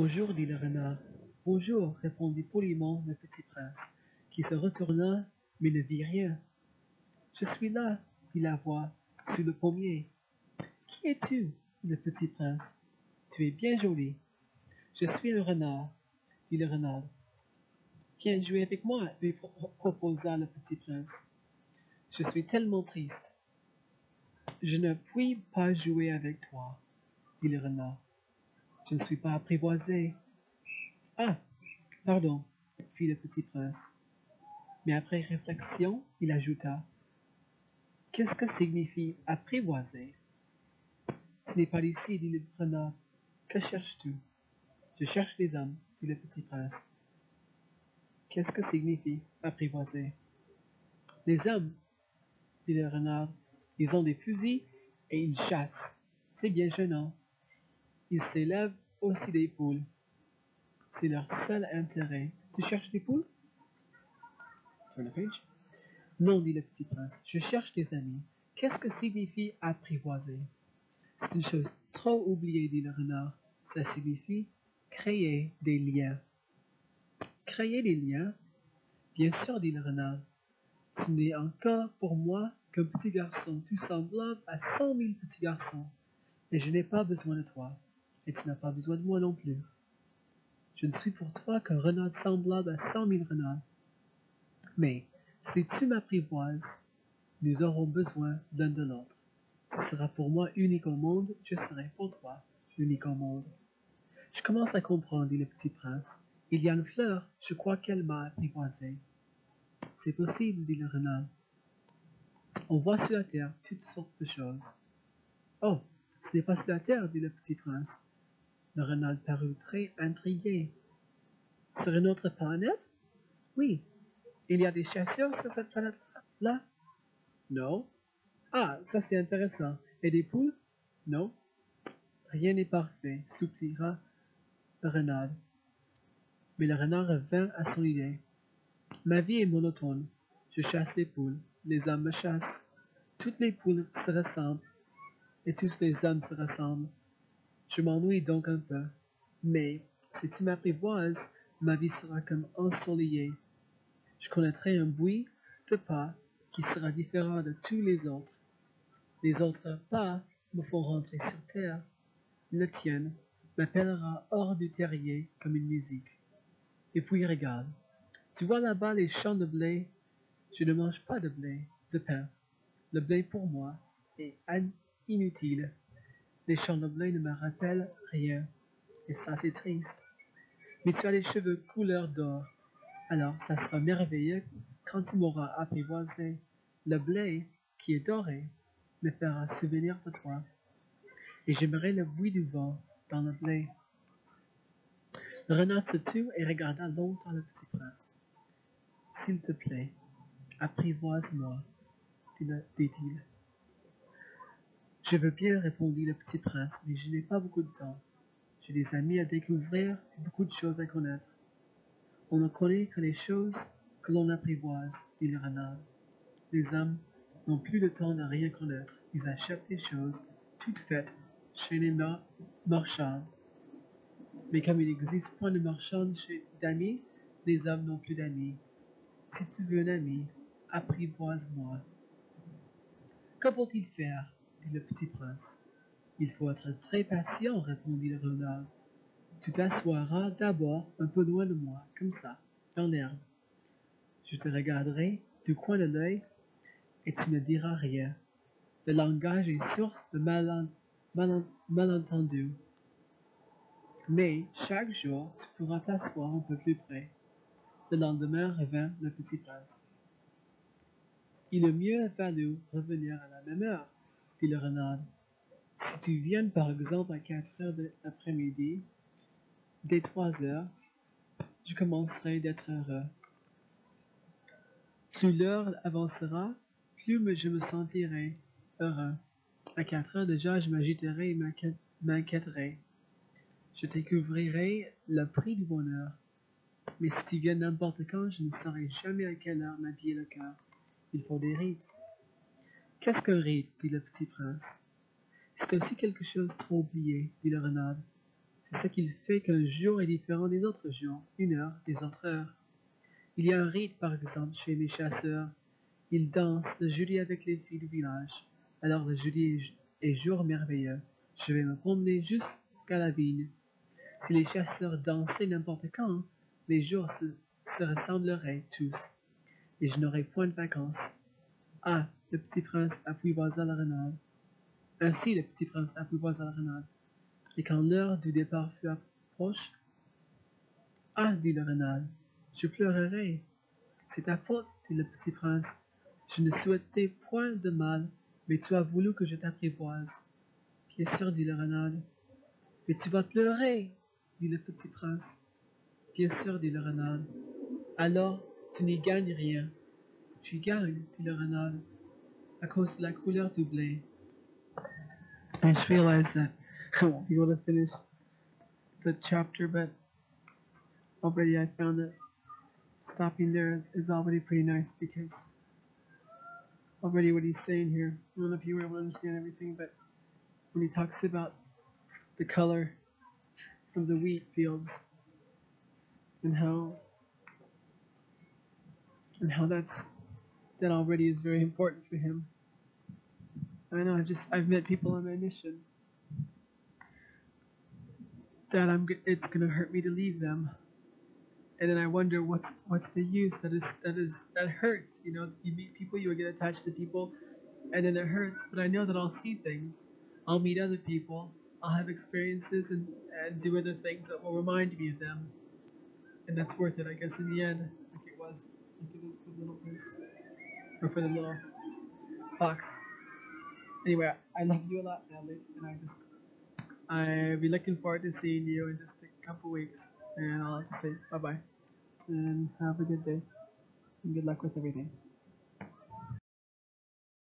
Bonjour, dit le renard. Bonjour, répondit poliment le petit prince, qui se retourna, mais ne vit rien. Je suis là, dit la voix, sous le pommier. Qui es-tu, dit le petit prince. Tu es bien joli. Je suis le renard, dit le renard. Viens jouer avec moi, lui proposa le petit prince. Je suis tellement triste. Je ne puis pas jouer avec toi, dit le renard. Je ne suis pas apprivoisé. Ah, pardon, fit le petit prince. Mais après réflexion, il ajouta. Qu'est-ce que signifie apprivoiser? Ce n'est pas ici, dit le renard. Que cherches-tu? Je cherche les hommes, dit le petit prince. Qu'est-ce que signifie apprivoiser? Les hommes, dit le renard, ils ont des fusils et ils chassent. C'est bien gênant. Ils s'élèvent aussi des poules. C'est leur seul intérêt. Tu cherches des poules? Turn the page. Non, dit le petit prince, je cherche des amis. Qu'est-ce que signifie apprivoiser? C'est une chose trop oubliée, dit le renard. Ça signifie créer des liens. Créer des liens? Bien sûr, dit le renard. Tu n'es encore pour moi qu'un petit garçon, tout semblable à 100 000 petits garçons. Et je n'ai pas besoin de toi. Et tu n'as pas besoin de moi non plus. Je ne suis pour toi qu'un renard semblable à 100 000 renards. Mais si tu m'apprivoises, nous aurons besoin l'un de l'autre. Tu seras pour moi unique au monde, je serai pour toi unique au monde. Je commence à comprendre, dit le petit prince. Il y a une fleur, je crois qu'elle m'a apprivoisé. C'est possible, dit le renard. On voit sur la terre toutes sortes de choses. Oh, ce n'est pas sur la terre, dit le petit prince. Le renard parut très intrigué. Sur une autre planète? Oui. Il y a des chasseurs sur cette planète-là? Non. Ah, ça c'est intéressant. Et des poules? Non. Rien n'est parfait, soupira le renard. Mais le renard revint à son idée. Ma vie est monotone. Je chasse les poules. Les hommes me chassent. Toutes les poules se ressemblent. Et tous les hommes se ressemblent. Je m'ennuie donc un peu. Mais si tu m'apprivoises, ma vie sera comme ensoleillée. Je connaîtrai un bruit de pas qui sera différent de tous les autres. Les autres pas me font rentrer sur terre. Le tien m'appellera hors du terrier comme une musique. Et puis regarde, tu vois là-bas les champs de blé? Je ne mange pas de blé, de pain. Le blé pour moi est inutile. Les champs de blé ne me rappellent rien. Et ça c'est triste. Mais tu as les cheveux couleur d'or. Alors ça sera merveilleux quand tu m'auras apprivoisé. Le blé qui est doré me fera souvenir de toi. Et j'aimerais le bruit du vent dans le blé. Le renard se tut et regarda longtemps le petit prince. S'il te plaît, apprivoise-moi, dit-il. Je veux bien, répondit le petit prince, mais je n'ai pas beaucoup de temps. J'ai des amis à découvrir et beaucoup de choses à connaître. On ne connaît que les choses que l'on apprivoise, dit le renard. Les hommes n'ont plus le temps de rien connaître. Ils achètent des choses toutes faites chez les marchands. Mais comme il n'existe point de marchands d'amis, les hommes n'ont plus d'amis. Si tu veux un ami, apprivoise-moi. Que faut-il faire? Dit le petit prince. Il faut être très patient, répondit le renard. Tu t'assoiras d'abord un peu loin de moi, comme ça, dans l'herbe. Je te regarderai du coin de l'œil et tu ne diras rien. Le langage est source de malentendus. Mais chaque jour, tu pourras t'asseoir un peu plus près. Le lendemain revint le petit prince. Il est mieux valu revenir à la même heure, dit le renard. Si tu viens par exemple à 4 heures de l'après-midi, dès 3 heures, je commencerai d'être heureux. Plus l'heure avancera, plus je me sentirai heureux. À 4 heures déjà, je m'agiterai et m'inquiéterai. Je découvrirai le prix du bonheur. Mais si tu viens n'importe quand, je ne saurai jamais à quelle heure m'habiller le cœur. Il faut des rites. Qu'est-ce qu'un rite? Dit le petit prince. C'est aussi quelque chose trop oublié, dit le renard. C'est ce qui fait qu'un jour est différent des autres jours, une heure des autres heures. Il y a un rite, par exemple, chez mes chasseurs. Ils dansent le jeudi avec les filles du village. Alors le jeudi est jour merveilleux. Je vais me promener jusqu'à la vigne. Si les chasseurs dansaient n'importe quand, les jours se ressembleraient tous, et je n'aurais point de vacances. Ah, le petit prince apprivoisa le renard. Ainsi le petit prince apprivoisa le renard. Et quand l'heure du départ fut approche, ah, dit le renard, je pleurerai. C'est ta faute, dit le petit prince. Je ne souhaitais point de mal, mais tu as voulu que je t'apprivoise. Bien sûr, dit le renard. Mais tu vas pleurer, dit le petit prince. Bien sûr, dit le renard. Alors, tu n'y gagnes rien. Tu y gagnes, dit le renard, à cause de la couleur du blé. I just realized that I won't be able to finish the chapter, but already I found that stopping there is already pretty nice because already what he's saying here, I don't know if you were able to understand everything, but when he talks about the color from the wheat fields and how that already is very important for him. I know I've met people on my mission that it's gonna hurt me to leave them, and then I wonder what's the use that hurts. You know, you meet people, you get attached to people, and then it hurts. But I know that I'll see things, I'll meet other people, I'll have experiences and do other things that will remind me of them, and that's worth it, I guess. In the end, like it was, like it is for the little prince or for the little fox. Anyway, I love you a lot, Natalie, and I'll be looking forward to seeing you in just a couple weeks, and I'll just say bye bye and have a good day and good luck with everything.